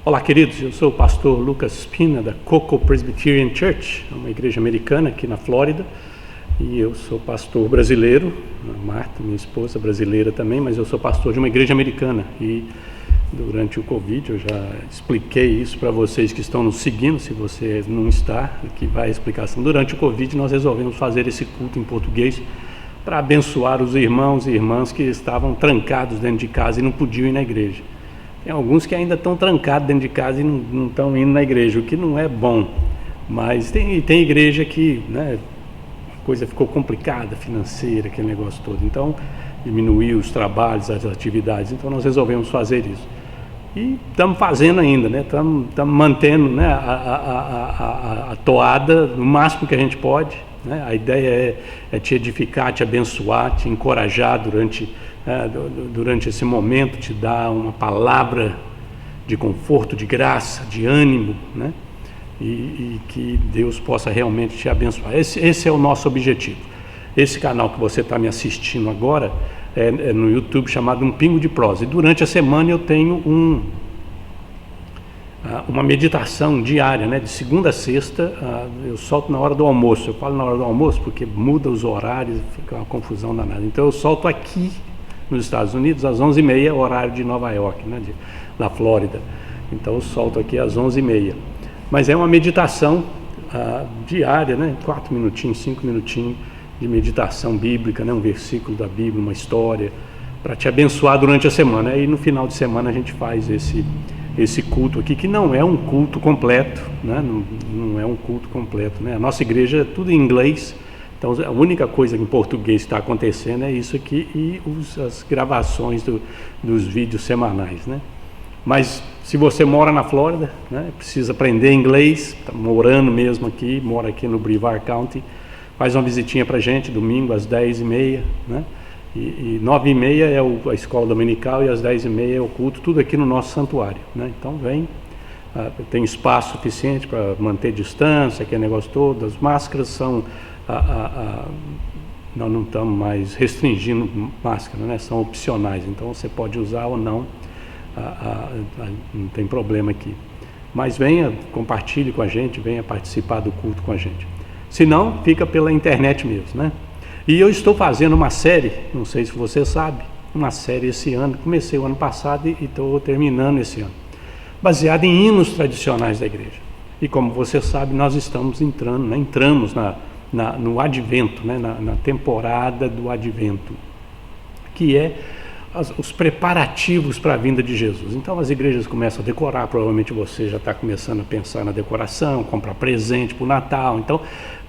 Olá, queridos, eu sou o pastor Lucas Spina, da Coco Presbyterian Church, uma igreja americana aqui na Flórida, e eu sou pastor brasileiro, a Marta, minha esposa, brasileira também, mas eu sou pastor de uma igreja americana, e durante o Covid eu já expliquei isso para vocês que estão nos seguindo. Se você não está, aqui vai a explicação. Durante o Covid nós resolvemos fazer esse culto em português para abençoar os irmãos e irmãs que estavam trancados dentro de casa e não podiam ir na igreja. Tem alguns que ainda estão trancados dentro de casa e não estão indo na igreja, o que não é bom. Mas tem igreja que, a coisa ficou complicada, financeira, aquele negócio todo. Então, diminuiu os trabalhos, as atividades. Então, nós resolvemos fazer isso. E estamos fazendo ainda, estamos mantendo a toada no máximo que a gente pode. A ideia é te edificar, te abençoar, te encorajar durante esse momento, te dar uma palavra de conforto, de graça, de ânimo, e que Deus possa realmente te abençoar. Esse é o nosso objetivo. Esse canal que você está me assistindo agora é no YouTube, chamado Um Pingo de Prosa. E durante a semana eu tenho uma meditação diária, de segunda a sexta. Eu solto na hora do almoço. Eu falo na hora do almoço porque muda os horários, fica uma confusão danada. Então eu solto aqui nos Estados Unidos às 11h30, horário de Nova York, da Flórida. Então eu solto aqui às 11h30. Mas é uma meditação diária, 4 minutinhos, 5 minutinhos de meditação bíblica, um versículo da Bíblia, uma história, para te abençoar durante a semana. E no final de semana a gente faz esse culto aqui, que não é um culto completo, não é um culto completo, A nossa igreja é tudo em inglês, então a única coisa em português que está acontecendo é isso aqui e as gravações dos vídeos semanais, Mas se você mora na Flórida, precisa aprender inglês, está morando mesmo aqui, mora aqui no Brevard County, faz uma visitinha para a gente, domingo às 10h30, e 9h30 é a escola dominical e às 10h30 é o culto, tudo aqui no nosso santuário, Então vem, tem espaço suficiente para manter distância, aquele negócio todo. As máscaras são, nós não estamos mais restringindo máscara, são opcionais, então você pode usar ou não, não tem problema aqui. Mas venha, compartilhe com a gente, venha participar do culto com a gente. Se não, fica pela internet mesmo, E eu estou fazendo uma série, não sei se você sabe, uma série esse ano, comecei o ano passado e estou terminando esse ano, baseada em hinos tradicionais da igreja. E como você sabe, nós estamos entramos no Advento, na temporada do Advento, que é os preparativos para a vinda de Jesus. Então as igrejas começam a decorar, provavelmente você já está começando a pensar na decoração, comprar presente para o Natal. Então,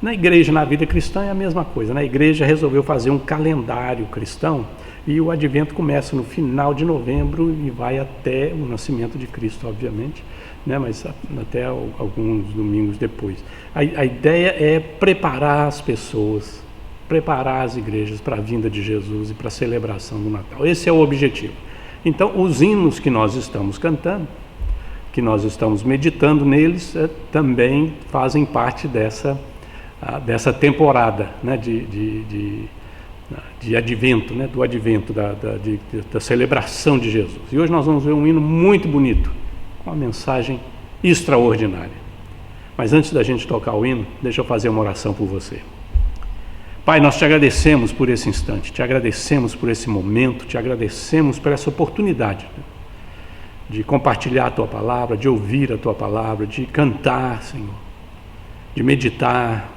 na igreja, na vida cristã é a mesma coisa, A igreja resolveu fazer um calendário cristão e o Advento começa no final de novembro e vai até o nascimento de Cristo, obviamente, mas até alguns domingos depois. A ideia é preparar as pessoas, preparar as igrejas para a vinda de Jesus e para a celebração do Natal. Esse é o objetivo. Então, os hinos que nós estamos cantando, que nós estamos meditando neles, também fazem parte dessa temporada, de Advento, do Advento, da celebração de Jesus. E hoje nós vamos ver um hino muito bonito, com uma mensagem extraordinária. Mas antes da gente tocar o hino, deixa eu fazer uma oração por você. Pai, nós te agradecemos por esse instante, te agradecemos por esse momento, te agradecemos por essa oportunidade de compartilhar a Tua Palavra, de ouvir a Tua Palavra, de cantar, Senhor, de meditar,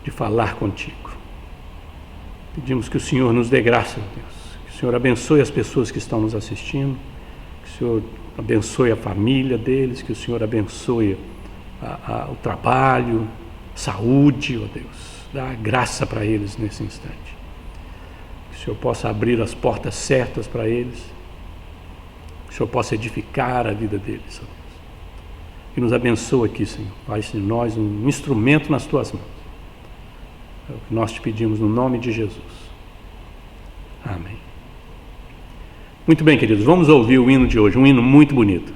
de falar contigo. Pedimos que o Senhor nos dê graça, Deus, que o Senhor abençoe as pessoas que estão nos assistindo, que o Senhor abençoe a família deles, que o Senhor abençoe o trabalho, saúde, ó Deus. Dá graça para eles nesse instante. Que o Senhor possa abrir as portas certas para eles. Que o Senhor possa edificar a vida deles, ó Deus. Que nos abençoe aqui, Senhor. Faz de nós um instrumento nas Tuas mãos. É o que nós te pedimos no nome de Jesus. Amém. Muito bem, queridos. Vamos ouvir o hino de hoje. Um hino muito bonito.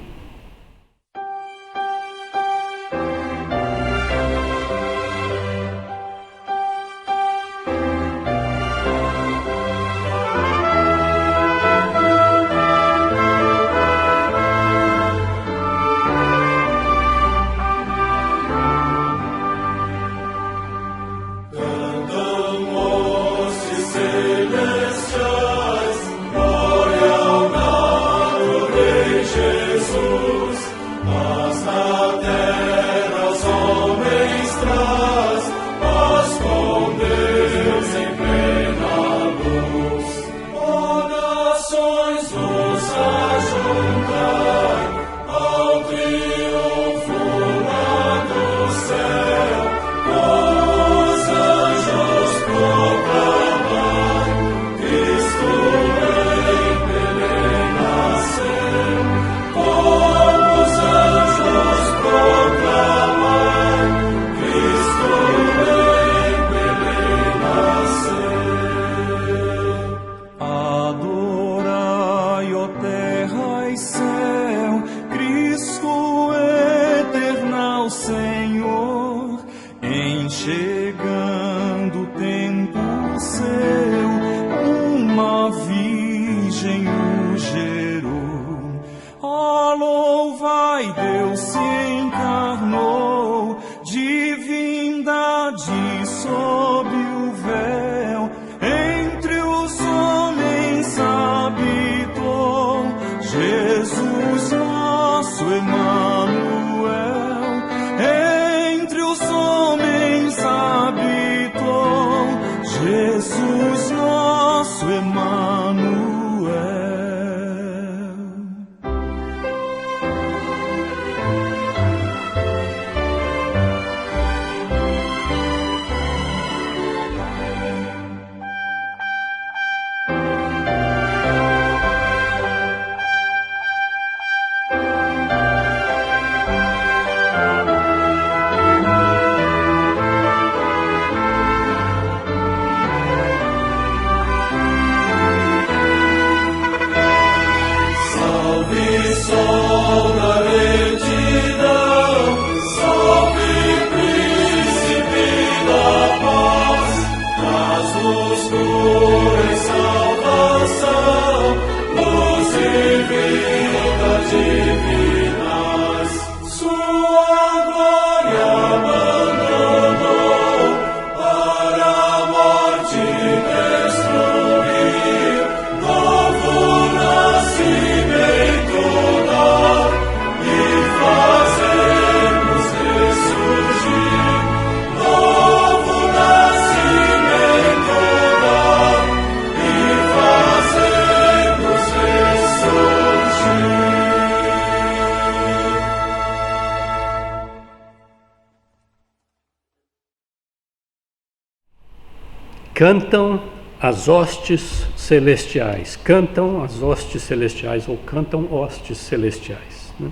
Cantam as hostes celestiais, cantam as hostes celestiais, ou cantam hostes celestiais, né?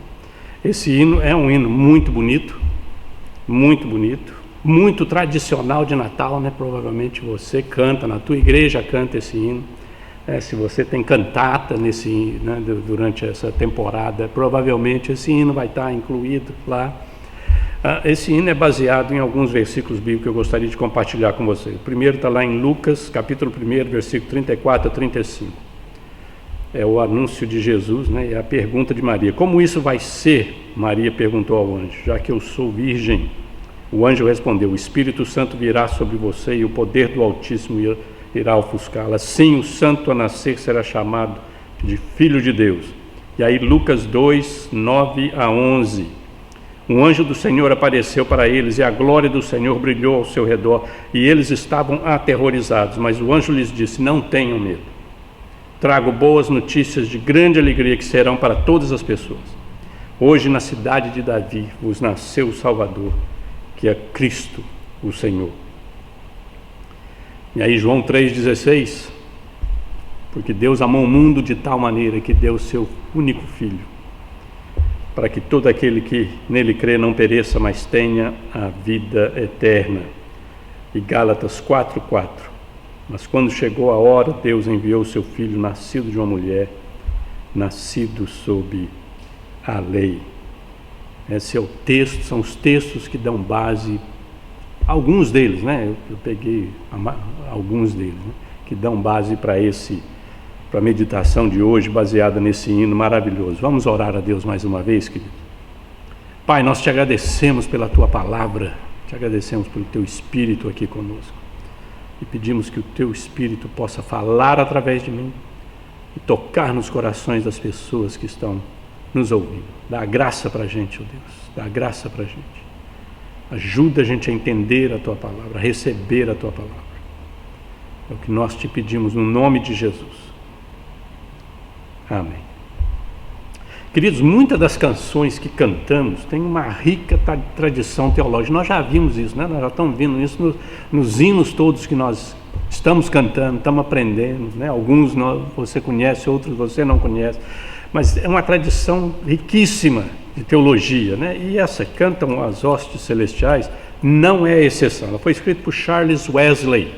Esse hino é um hino muito bonito, muito tradicional de Natal, né? Provavelmente você canta, na tua igreja canta esse hino. Se você tem cantata né, durante essa temporada, provavelmente esse hino vai estar incluído lá. Esse hino é baseado em alguns versículos bíblicos que eu gostaria de compartilhar com vocês. O primeiro está lá em Lucas, capítulo 1, versículo 34 a 35. É o anúncio de Jesus, né? É a pergunta de Maria. Como isso vai ser? Maria perguntou ao anjo. Já que eu sou virgem. O anjo respondeu: o Espírito Santo virá sobre você e o poder do Altíssimo irá ofuscá-la. Sim, o santo a nascer será chamado de Filho de Deus. E aí Lucas 2, 9 a 11. Um anjo do Senhor apareceu para eles e a glória do Senhor brilhou ao seu redor e eles estavam aterrorizados. Mas o anjo lhes disse: não tenham medo. Trago boas notícias de grande alegria que serão para todas as pessoas. Hoje na cidade de Davi vos nasceu o Salvador, que é Cristo, o Senhor. E aí João 3,16, porque Deus amou o mundo de tal maneira que deu o seu único Filho, para que todo aquele que nele crê não pereça, mas tenha a vida eterna. E Gálatas 4,4, mas quando chegou a hora, Deus enviou o seu Filho, nascido de uma mulher, nascido sob a lei. Esse é o texto, são os textos que dão base, alguns deles, né? Eu peguei alguns deles, né? Que dão base para a meditação de hoje, baseada nesse hino maravilhoso. Vamos orar a Deus mais uma vez, querido. Pai, nós te agradecemos pela tua palavra, te agradecemos pelo teu Espírito aqui conosco. E pedimos que o teu Espírito possa falar através de mim e tocar nos corações das pessoas que estão nos ouvindo. Dá graça para a gente, ó Deus, dá graça para a gente. Ajuda a gente a entender a tua palavra, a receber a tua palavra. É o que nós te pedimos no nome de Jesus. Amém. Queridos, muitas das canções que cantamos têm uma rica tradição teológica. Nós já vimos isso, né? Nós já estamos vendo isso nos hinos todos que nós estamos cantando, estamos aprendendo, né? Alguns você conhece, outros você não conhece. Mas é uma tradição riquíssima de teologia, né? E essa, Cantam as Hostes Celestiais, não é exceção. Ela foi escrita por Charles Wesley,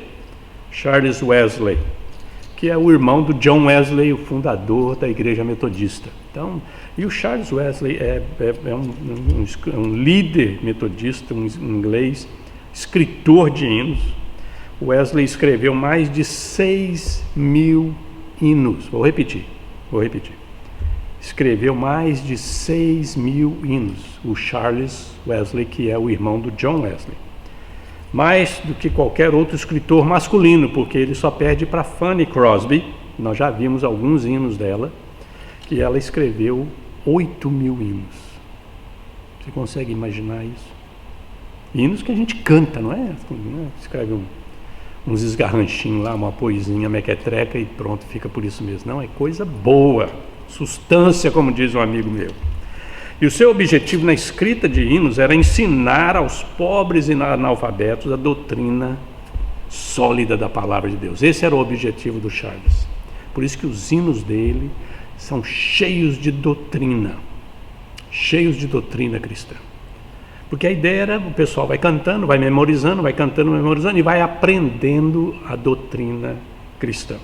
que é o irmão do John Wesley, o fundador da Igreja Metodista. Então, e o Charles Wesley é um líder metodista, um inglês, escritor de hinos. Wesley escreveu mais de 6.000 hinos. Vou repetir. Escreveu mais de 6.000 hinos. O Charles Wesley, que é o irmão do John Wesley. Mais do que qualquer outro escritor masculino, porque ele só perde para Fanny Crosby. Nós já vimos alguns hinos dela, que ela escreveu 8.000 hinos. Você consegue imaginar isso? Hinos que a gente canta, não é? Escreve uns esgarranchinhos lá, uma poesinha mequetreca e pronto, fica por isso mesmo. Não, é coisa boa, substância, como diz um amigo meu. E o seu objetivo na escrita de hinos era ensinar aos pobres e analfabetos a doutrina sólida da palavra de Deus. Esse era o objetivo do Charles. Por isso que os hinos dele são cheios de doutrina cristã. Porque a ideia era, o pessoal vai cantando, vai memorizando e vai aprendendo a doutrina cristã.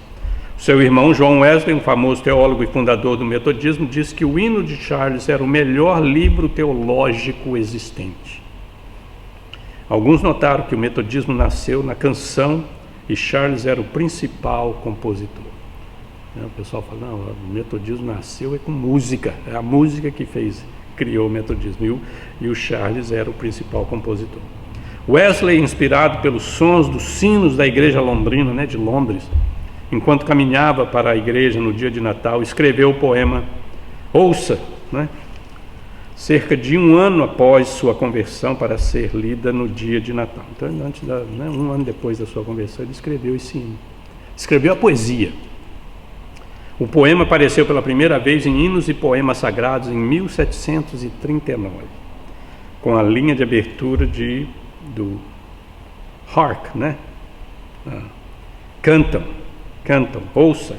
Seu irmão John Wesley, um famoso teólogo e fundador do metodismo, disse que o hino de Charles era o melhor livro teológico existente. Alguns notaram que o metodismo nasceu na canção e Charles era o principal compositor. O pessoal fala, não, o metodismo nasceu com música, é a música que criou o metodismo, e o Charles era o principal compositor. Wesley, inspirado pelos sons dos sinos da igreja londrina, né, de Londres, enquanto caminhava para a igreja no dia de Natal, escreveu o poema Ouça, né? Cerca de 1 ano após sua conversão, para ser lida no dia de Natal. Então, um ano depois da sua conversão, ele escreveu esse hino. Escreveu a poesia. O poema apareceu pela primeira vez em Hinos e Poemas Sagrados em 1739, com a linha de abertura do Hark, né? cantam, ouça,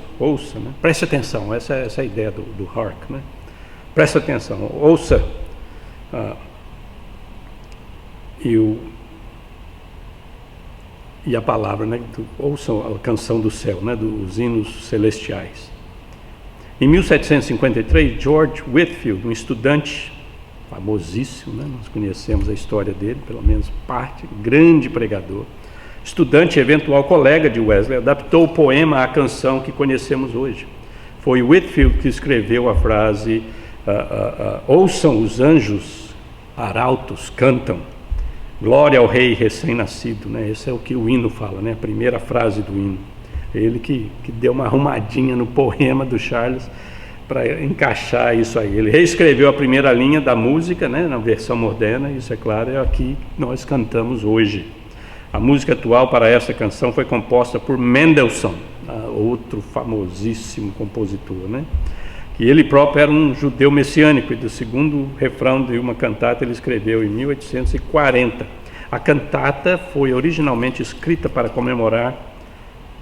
né? Preste atenção, essa é a ideia do hark, né? Preste atenção, ouça e a palavra, né? Ouçam a canção do céu, né? Dos hinos celestiais. Em 1753, George Whitefield, um estudante famosíssimo, né? Nós conhecemos a história dele, pelo menos parte, grande pregador, estudante e eventual colega de Wesley, adaptou o poema à canção que conhecemos hoje. Foi Whitefield que escreveu a frase: ouçam os anjos arautos cantam, glória ao rei recém-nascido, né? Esse é o que o hino fala, né? A primeira frase do hino. Ele que deu uma arrumadinha no poema do Charles para encaixar isso aí. Ele reescreveu a primeira linha da música, né? Na versão moderna, isso é claro, é aqui que nós cantamos hoje. A música atual para essa canção foi composta por Mendelssohn, outro famosíssimo compositor, né? E ele próprio era um judeu messiânico, e do segundo refrão de uma cantata ele escreveu em 1840. A cantata foi originalmente escrita para comemorar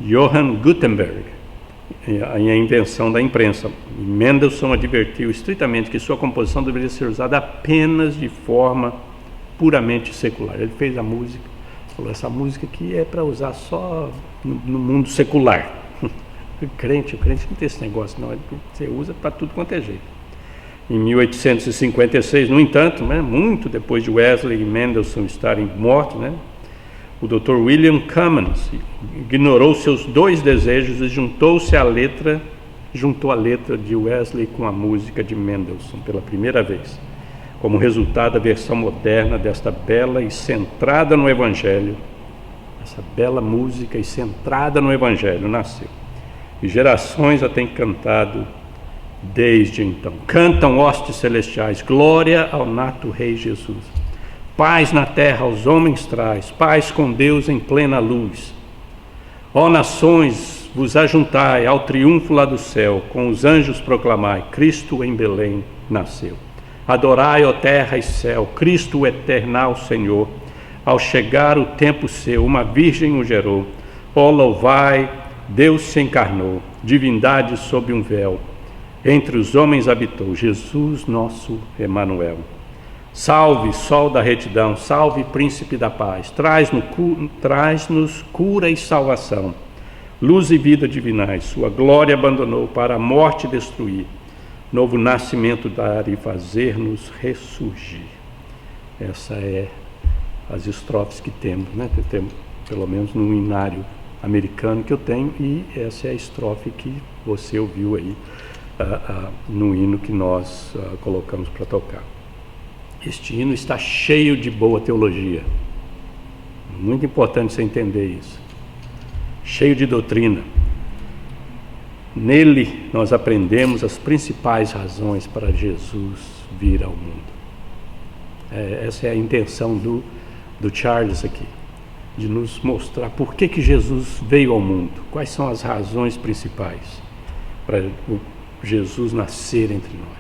Johann Gutenberg e a invenção da imprensa. E Mendelssohn advertiu estritamente que sua composição deveria ser usada apenas de forma puramente secular. Ele fez a música, falou: essa música aqui é para usar só no mundo secular. O crente não tem esse negócio, não. Você usa para tudo quanto é jeito. Em 1856, no entanto, né, muito depois de Wesley e Mendelssohn estarem mortos, né, o Dr. William Cummins ignorou seus dois desejos e juntou a letra de Wesley com a música de Mendelssohn pela primeira vez. Como resultado, a versão moderna desta bela e centrada no Evangelho, essa bela música e centrada no Evangelho nasceu. E gerações a têm cantado desde então. Cantam hostes celestiais, glória ao nato Rei Jesus. Paz na terra aos homens traz, paz com Deus em plena luz. Ó nações, vos ajuntai ao triunfo lá do céu, com os anjos proclamai, Cristo em Belém nasceu. Adorai, ó terra e céu, Cristo o eternal Senhor. Ao chegar o tempo seu, uma virgem o gerou. Ó louvai, Deus se encarnou, divindade sob um véu. Entre os homens habitou, Jesus nosso Emanuel. Salve, sol da retidão, salve, príncipe da paz, traz-nos cura e salvação, luz e vida divinais, sua glória abandonou para a morte destruir, novo nascimento dar e fazer-nos ressurgir. Essa é as estrofes que temos, né? Temos, pelo menos no hinário americano que eu tenho, e essa é a estrofe que você ouviu aí no hino que nós colocamos para tocar. Este hino está cheio de boa teologia. Muito importante você entender isso. Cheio de doutrina. Nele nós aprendemos as principais razões para Jesus vir ao mundo. Essa é a intenção do Charles aqui, de nos mostrar por que Jesus veio ao mundo, quais são as razões principais para Jesus nascer entre nós.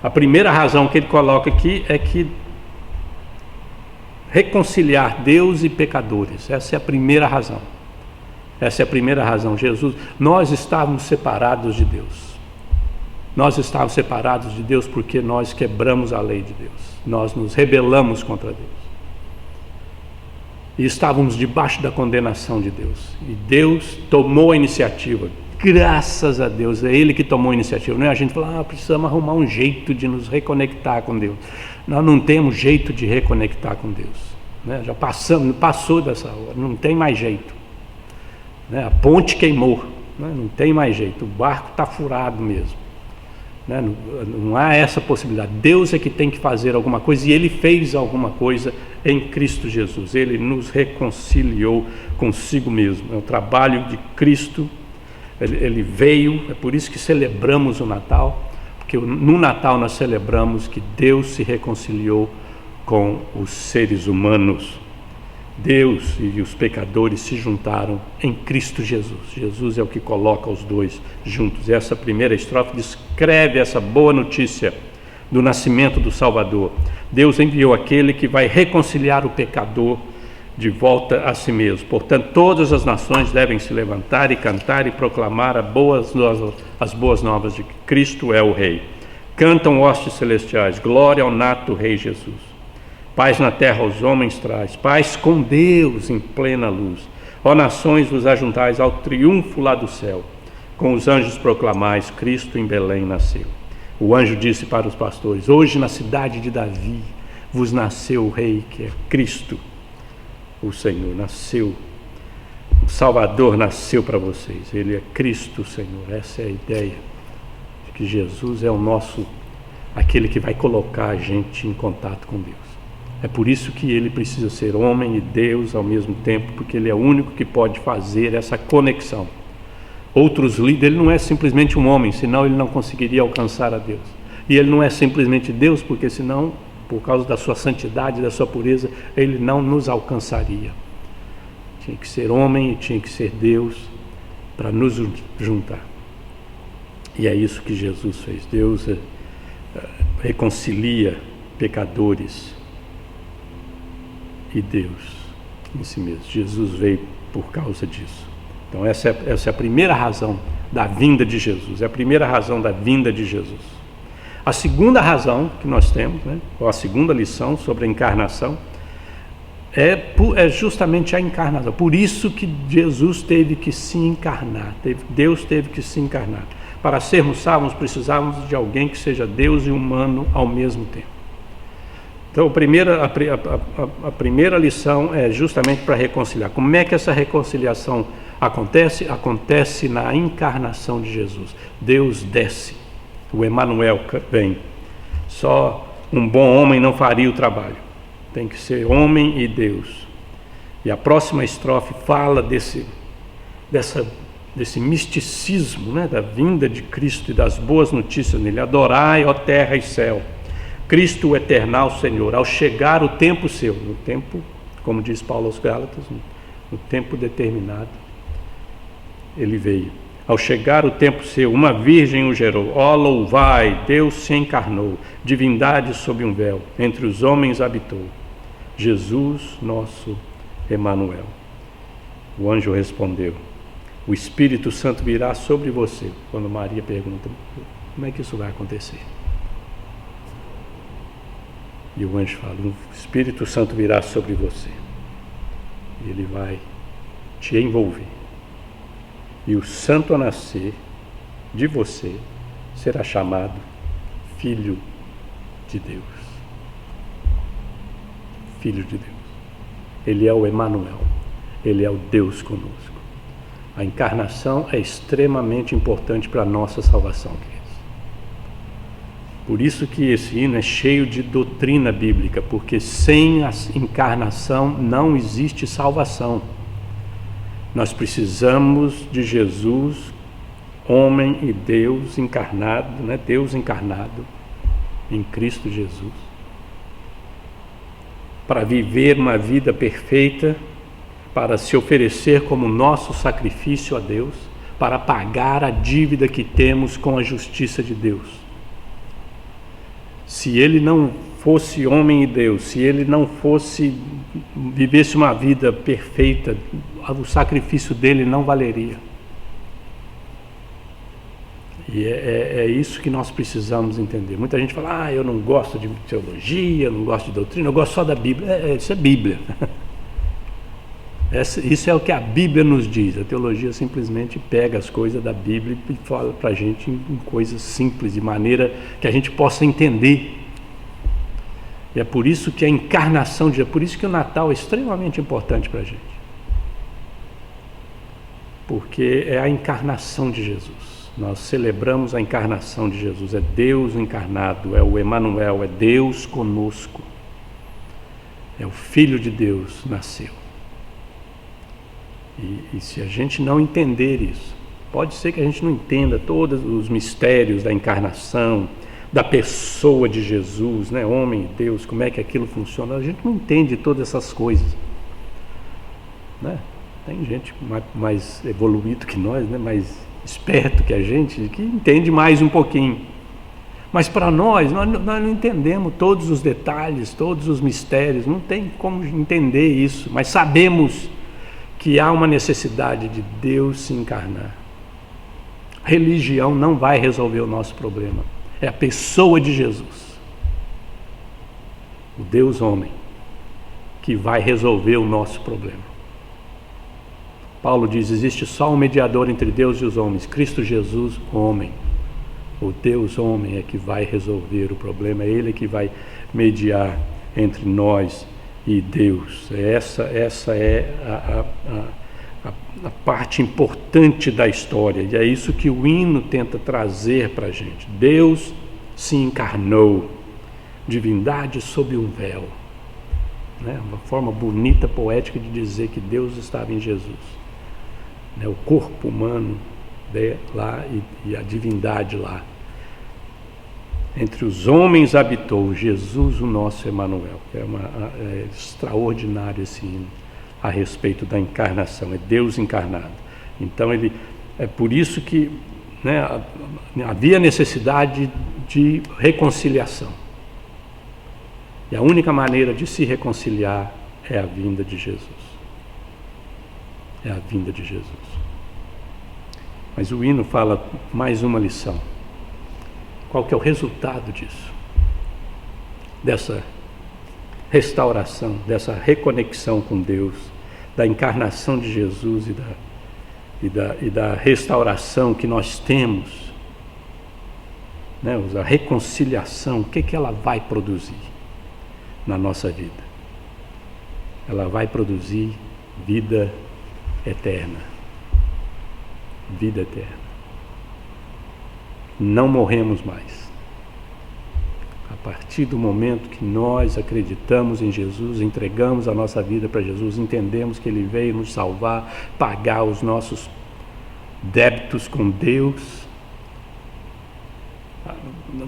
A primeira razão que ele coloca aqui é que reconciliar Deus e pecadores. Essa é a primeira razão. Essa é a primeira razão. Jesus, nós estávamos separados de Deus. Nós estávamos separados de Deus porque nós quebramos a lei de Deus. Nós nos rebelamos contra Deus. E estávamos debaixo da condenação de Deus. E Deus tomou a iniciativa. Graças a Deus, é Ele que tomou a iniciativa. Não é a gente falar, precisamos arrumar um jeito de nos reconectar com Deus. Nós não temos jeito de reconectar com Deus, né? Já passou dessa hora, não tem mais jeito, né? A ponte queimou, né? Não tem mais jeito, o barco está furado mesmo, né? Não há essa possibilidade. Deus é que tem que fazer alguma coisa, e Ele fez alguma coisa em Cristo Jesus. Ele nos reconciliou consigo mesmo. É o trabalho de Cristo. Ele veio, é por isso que celebramos o Natal, porque no Natal nós celebramos que Deus se reconciliou com os seres humanos. Deus e os pecadores se juntaram em Cristo Jesus. Jesus é o que coloca os dois juntos. Essa primeira estrofe descreve essa boa notícia do nascimento do Salvador. Deus enviou aquele que vai reconciliar o pecador de volta a si mesmo. Portanto, todas as nações devem se levantar e cantar e proclamar as boas novas de que Cristo é o Rei. Cantam hostes celestiais, glória ao nato Rei Jesus. Paz na terra aos homens traz, paz com Deus em plena luz. Ó nações, vos ajuntais ao triunfo lá do céu. Com os anjos proclamais, Cristo em Belém nasceu. O anjo disse para os pastores: hoje na cidade de Davi vos nasceu o Rei, que é Cristo, o Senhor. Nasceu, o Salvador nasceu para vocês. Ele é Cristo, o Senhor. Essa é a ideia de que Jesus é aquele que vai colocar a gente em contato com Deus. É por isso que ele precisa ser homem e Deus ao mesmo tempo, porque ele é o único que pode fazer essa conexão. Outros líderes, ele não é simplesmente um homem, senão ele não conseguiria alcançar a Deus. E ele não é simplesmente Deus, porque senão, por causa da sua santidade, da sua pureza, ele não nos alcançaria. Tinha que ser homem e tinha que ser Deus para nos juntar. E é isso que Jesus fez. Deus reconcilia pecadores e Deus em si mesmo. Jesus veio por causa disso. Então essa é a primeira razão da vinda de Jesus. É a primeira razão da vinda de Jesus. A segunda razão que nós temos, ou a segunda lição sobre a encarnação, é justamente a encarnação. Por isso que Jesus teve que se encarnar. Deus teve que se encarnar. Para sermos salvos, precisávamos de alguém que seja Deus e humano ao mesmo tempo. Então, a primeira lição é justamente para reconciliar. Como é que essa reconciliação acontece? Acontece na encarnação de Jesus. Deus desce, o Emanuel vem. Só um bom homem não faria o trabalho. Tem que ser homem e Deus. E a próxima estrofe fala desse misticismo, da vinda de Cristo e das boas notícias nele. Adorai, ó terra e céu, Cristo o eternal Senhor, ao chegar o tempo seu, no tempo, como diz Paulo aos Gálatas, no tempo determinado, ele veio. Ao chegar o tempo seu, uma virgem o gerou. Ó, louvai, Deus se encarnou, divindade sob um véu, entre os homens habitou. Jesus, nosso Emanuel. O anjo respondeu: o Espírito Santo virá sobre você. Quando Maria pergunta: como é que isso vai acontecer? E o anjo fala: o Espírito Santo virá sobre você. E ele vai te envolver. E o santo a nascer de você será chamado Filho de Deus. Filho de Deus. Ele é o Emanuel. Ele é o Deus conosco. A encarnação é extremamente importante para a nossa salvação, queridos. Por isso que esse hino é cheio de doutrina bíblica, porque sem a encarnação não existe salvação. Nós precisamos de Jesus, homem e Deus encarnado, Deus encarnado em Cristo Jesus, para viver uma vida perfeita, para se oferecer como nosso sacrifício a Deus, para pagar a dívida que temos com a justiça de Deus. Se ele não fosse homem e Deus, se ele não vivesse uma vida perfeita, o sacrifício dele não valeria. E é isso que nós precisamos entender. Muita gente fala: eu não gosto de teologia, eu não gosto de doutrina, eu gosto só da Bíblia. Isso é Bíblia. Isso é o que a Bíblia nos diz. A teologia simplesmente pega as coisas da Bíblia e fala para a gente em coisas simples, de maneira que a gente possa entender. E é por isso que a encarnação de Jesus, por isso que o Natal é extremamente importante para a gente. Porque é a encarnação de Jesus. Nós celebramos a encarnação de Jesus. É Deus encarnado, é o Emanuel, é Deus conosco. É o Filho de Deus nasceu. E se a gente não entender isso, pode ser que a gente não entenda todos os mistérios da encarnação, da pessoa de Jesus, homem e Deus, como é que aquilo funciona. A gente não entende todas essas coisas, Tem gente mais evoluído que nós, mais esperto que a gente, que entende mais um pouquinho. Mas para nós não entendemos todos os detalhes, todos os mistérios, não tem como entender isso, mas sabemos que há uma necessidade de Deus se encarnar. Religião não vai resolver o nosso problema, é a pessoa de Jesus, o Deus homem, que vai resolver o nosso problema. Paulo diz, existe só um mediador entre Deus e os homens, Cristo Jesus, homem. O Deus homem é que vai resolver o problema, é Ele que vai mediar entre nós e Deus. Essa é a parte importante da história, e é isso que o hino tenta trazer para a gente. Deus se encarnou, divindade sob um véu. Uma forma bonita, poética de dizer que Deus estava em Jesus. O corpo humano lá e a divindade lá. Entre os homens habitou Jesus, o nosso Emanuel. É extraordinário esse hino a respeito da encarnação, é Deus encarnado. Então é por isso que havia necessidade de reconciliação. E a única maneira de se reconciliar é a vinda de Jesus. É a vinda de Jesus. Mas o hino fala mais uma lição. Qual que é o resultado disso? Dessa restauração, dessa reconexão com Deus, da encarnação de Jesus e da restauração que nós temos, a reconciliação, o que ela vai produzir na nossa vida? Ela vai produzir vida eterna. Vida eterna. Não morremos mais. A partir do momento que nós acreditamos em Jesus, entregamos a nossa vida para Jesus, entendemos que Ele veio nos salvar, pagar os nossos débitos com Deus,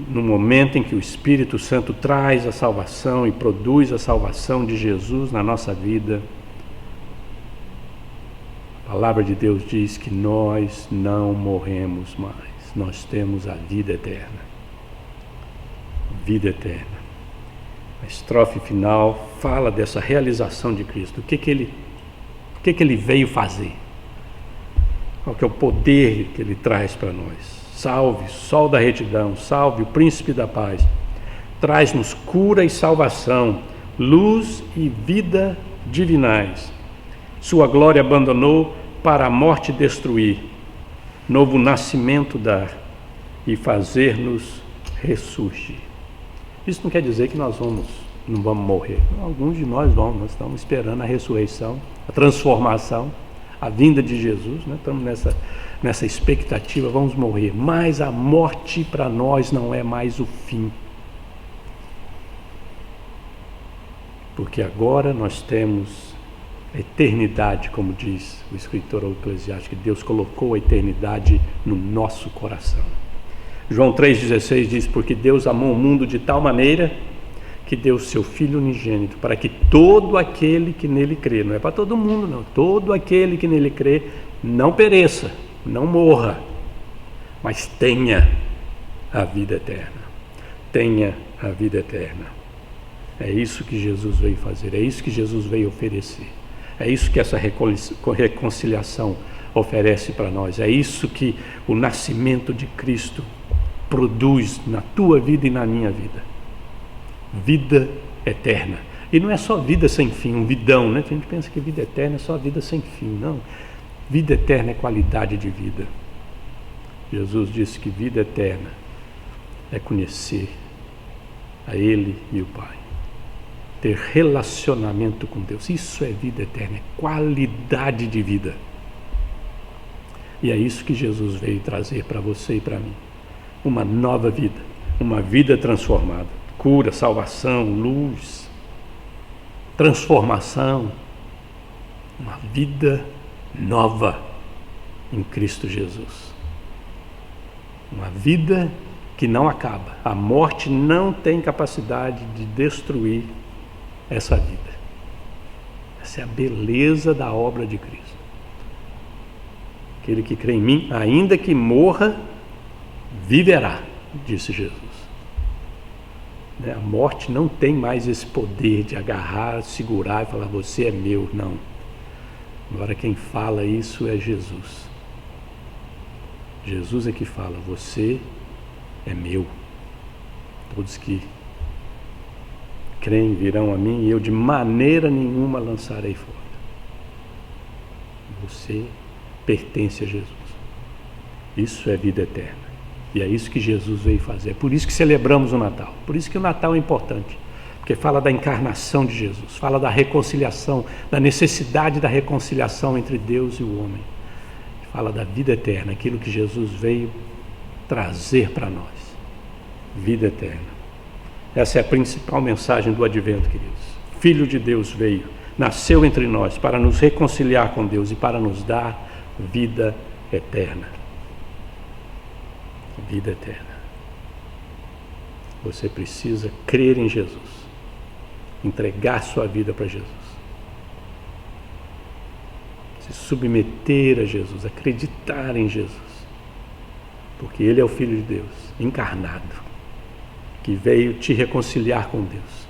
no momento em que o Espírito Santo traz a salvação e produz a salvação de Jesus na nossa vida, a palavra de Deus diz que nós não morremos mais, nós temos a vida eterna. Vida eterna. A estrofe final fala dessa realização de Cristo. O que ele veio fazer? Qual que é o poder que Ele traz para nós? Salve, sol da retidão, salve o príncipe da paz. Traz-nos cura e salvação, luz e vida divinais. Sua glória abandonou para a morte destruir, novo nascimento dar e fazer-nos ressurgir. Isso não quer dizer que nós não vamos morrer. Alguns de nós vamos, nós estamos esperando a ressurreição, a transformação, a vinda de Jesus, estamos nessa expectativa, vamos morrer. Mas a morte para nós não é mais o fim. Porque agora nós temos a eternidade, como diz o escritor ao Eclesiastes, que Deus colocou a eternidade no nosso coração. João 3,16 diz, porque Deus amou o mundo de tal maneira que deu o seu Filho unigênito, para que todo aquele que nele crê, não é para todo mundo não, todo aquele que nele crê, não pereça, não morra, mas tenha a vida eterna. Tenha a vida eterna. É isso que Jesus veio fazer, é isso que Jesus veio oferecer. É isso que essa reconciliação oferece para nós. É isso que o nascimento de Cristo produz na tua vida e na minha vida. Vida eterna. E não é só vida sem fim, um vidão, A gente pensa que vida eterna é só vida sem fim. Não. Vida eterna é qualidade de vida. Jesus disse que vida eterna é conhecer a Ele e o Pai. Ter relacionamento com Deus. Isso é vida eterna, é qualidade de vida. E é isso que Jesus veio trazer para você e para mim. Uma nova vida, uma vida transformada. Cura, salvação, luz, transformação. Uma vida nova em Cristo Jesus. Uma vida que não acaba. A morte não tem capacidade de destruir essa vida. Essa é a beleza da obra de Cristo. Aquele que crê em mim, ainda que morra, viverá, disse Jesus. né? A morte não tem mais esse poder de agarrar, segurar e falar, você é meu, não. Agora quem fala isso é Jesus. Jesus é que fala, você é meu. Todos que creem virão a mim e eu de maneira nenhuma lançarei fora. Você pertence a Jesus. Isso é vida eterna. E é isso que Jesus veio fazer. É por isso que celebramos o Natal. Por isso que o Natal é importante. Porque fala da encarnação de Jesus, fala da reconciliação, da necessidade da reconciliação entre Deus e o homem. Fala da vida eterna, aquilo que Jesus veio trazer para nós. Vida eterna. Essa é a principal mensagem do Advento, queridos. Filho de Deus veio, nasceu entre nós para nos reconciliar com Deus e para nos dar vida eterna. Vida eterna. Você precisa crer em Jesus, entregar sua vida para Jesus, se submeter a Jesus, acreditar em Jesus, porque Ele é o Filho de Deus, encarnado, que veio te reconciliar com Deus,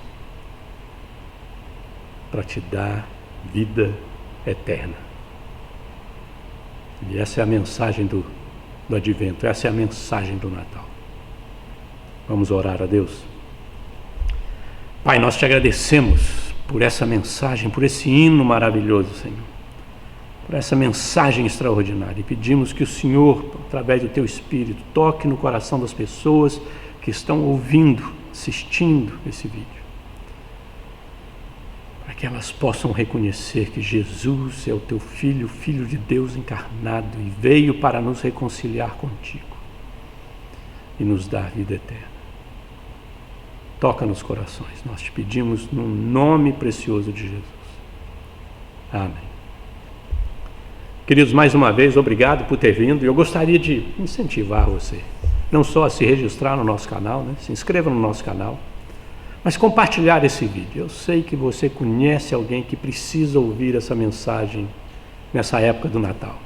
para te dar vida eterna. E essa é a mensagem do Advento, essa é a mensagem do Natal. Vamos orar a Deus. Pai, nós te agradecemos por essa mensagem, por esse hino maravilhoso, Senhor, por essa mensagem extraordinária, e pedimos que o Senhor, através do Teu Espírito, toque no coração das pessoas que estão ouvindo, assistindo esse vídeo, para que elas possam reconhecer que Jesus é o Teu Filho, Filho de Deus encarnado, e veio para nos reconciliar contigo e nos dar vida eterna. Toca nos corações, nós te pedimos no nome precioso de Jesus. Amém. Queridos, mais uma vez, obrigado por ter vindo. Eu gostaria de incentivar você, não só a se registrar no nosso canal, né? Se inscreva no nosso canal, mas compartilhar esse vídeo. Eu sei que você conhece alguém que precisa ouvir essa mensagem nessa época do Natal.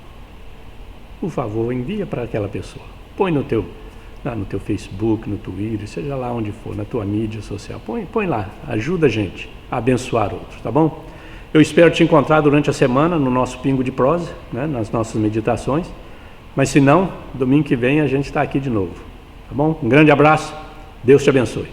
Por favor, envia para aquela pessoa. Põe no teu Facebook, no Twitter, seja lá onde for, na tua mídia social. Põe lá, ajuda a gente a abençoar outros, tá bom? Eu espero te encontrar durante a semana no nosso Pingo de Prosa, né, nas nossas meditações. Mas se não, domingo que vem a gente está aqui de novo, tá bom? Um grande abraço, Deus te abençoe.